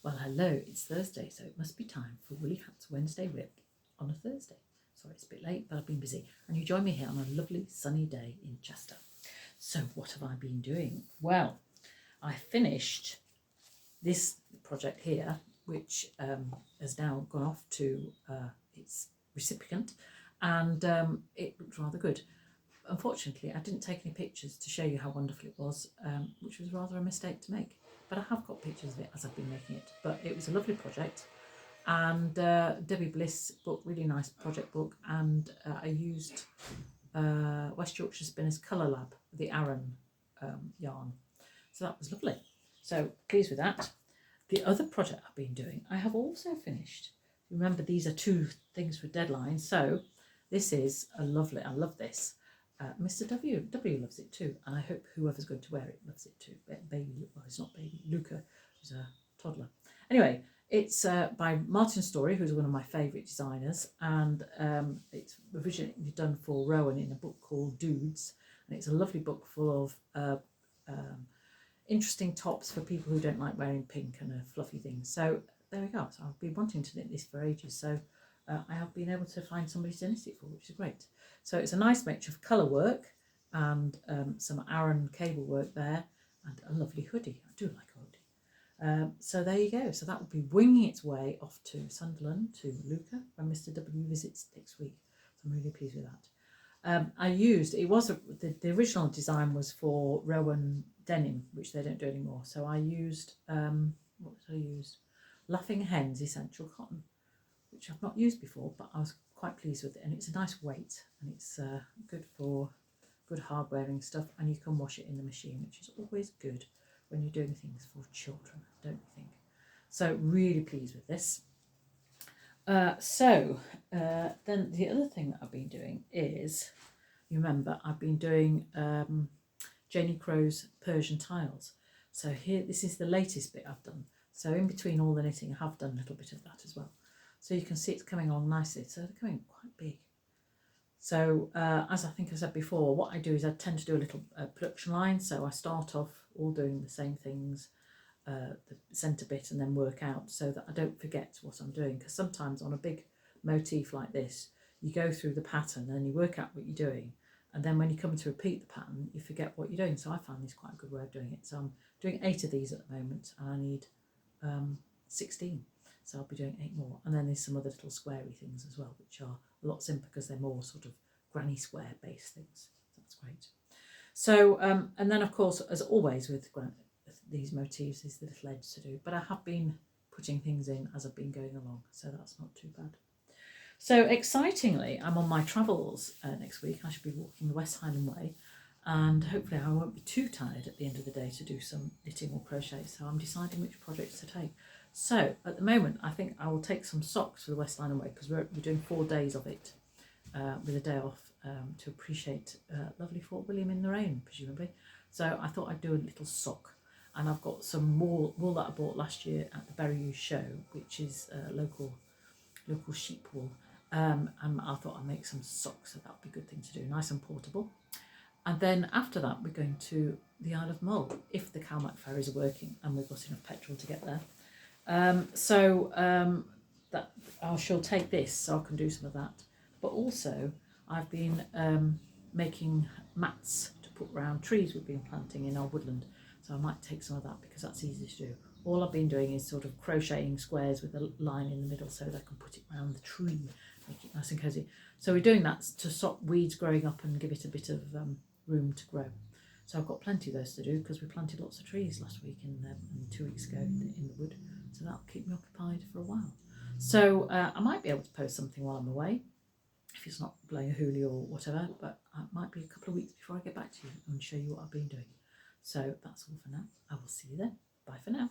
Well, hello, it's Thursday, so it must be time for Woolly Hat's Wednesday Whip on a Thursday. Sorry, it's a bit late, but I've been busy. And you join me here on a lovely sunny day in Chester. So what have I been doing? Well, I finished this project here, which has now gone off to its recipient, and it looked rather good. Unfortunately, I didn't take any pictures to show you how wonderful it was, which was rather a mistake to make. But I have got pictures of it as I've been making it. But it was a lovely project. And Debbie Bliss book, really nice project book. And I used West Yorkshire Spinners Colour Lab, the Aran yarn. So that was lovely. So pleased with that. The other project I've been doing, I have also finished. Remember, these are 2 things for deadline. So this is a lovely, I love this. Mr. W loves it too, and I hope whoever's going to wear it loves it too. Baby, well, it's not baby, Luca, who's a toddler. Anyway, it's by Martin Storey, who's one of my favourite designers, and it's originally done for Rowan in a book called Dudes, and it's a lovely book full of interesting tops for people who don't like wearing pink and fluffy things. So there we go. So I've been wanting to knit this for ages, so I have been able to find somebody to knit it for, which is great. So it's a nice mixture of colour work and some Aran cable work there, and a lovely hoodie. I do like a hoodie. So there you go. So that will be winging its way off to Sunderland, to Luca, when Mr. W visits next week. So I'm really pleased with that. I used, it was, the original design was for Rowan denim, which they don't do anymore. So I used, what did I use? Laughing Hens Essential Cotton, which I've not used before, but I was quite pleased with it, and it's a nice weight, and it's good for good hard wearing stuff, and you can wash it in the machine, which is always good when you're doing things for children, don't you think? So really pleased with this. Then the other thing that I've been doing is, you remember, I've been doing Janie Crow's Persian tiles. So here, this is the latest bit I've done. So in between all the knitting, I have done a little bit of that as well. So you can see it's coming along nicely. So they're coming quite big. So as I think I said before, what I do is I tend to do a little production line. So I start off all doing the same things, the centre bit, and then work out so that I don't forget what I'm doing. Because sometimes on a big motif like this, you go through the pattern and you work out what you're doing. And then when you come to repeat the pattern, you forget what you're doing. So I found this quite a good way of doing it. So I'm doing 8 of these at the moment, and I need 16. So I'll be doing 8 more. And then there's some other little squarey things as well, which are a lot simpler because they're more sort of granny square based things. That's great. So, and then of course, as always with these motifs, is the little edge to do. But I have been putting things in as I've been going along, so that's not too bad. So excitingly, I'm on my travels next week. I should be walking the West Highland Way, and hopefully I won't be too tired at the end of the day to do some knitting or crochet. So I'm deciding which projects to take. So at the moment, I think I will take some socks for the West Highland Way, because we're doing 4 days of it with a day off to appreciate lovely Fort William in the rain, presumably. So I thought I'd do a little sock. And I've got some wool that I bought last year at the Berry Show, which is local sheep wool. And I thought I'd make some socks, so that would be a good thing to do, nice and portable. And then after that, we're going to the Isle of Mull, if the Calmac ferries are working and we've got enough petrol to get there. That I shall take this, so I can do some of that. But also, I've been making mats to put round trees we've been planting in our woodland. So I might take some of that because that's easy to do. All I've been doing is sort of crocheting squares with a line in the middle so that I can put it around the tree, make it nice and cosy. So we're doing that to stop weeds growing up and give it a bit of room to grow. So I've got plenty of those to do because we planted lots of trees last week and 2 weeks ago in the wood. So that'll keep me occupied for a while. So I might be able to post something while I'm away, if it's not blowing a hoolie or whatever, but it might be a couple of weeks before I get back to you and show you what I've been doing. So that's all for now. I will see you then. Bye for now.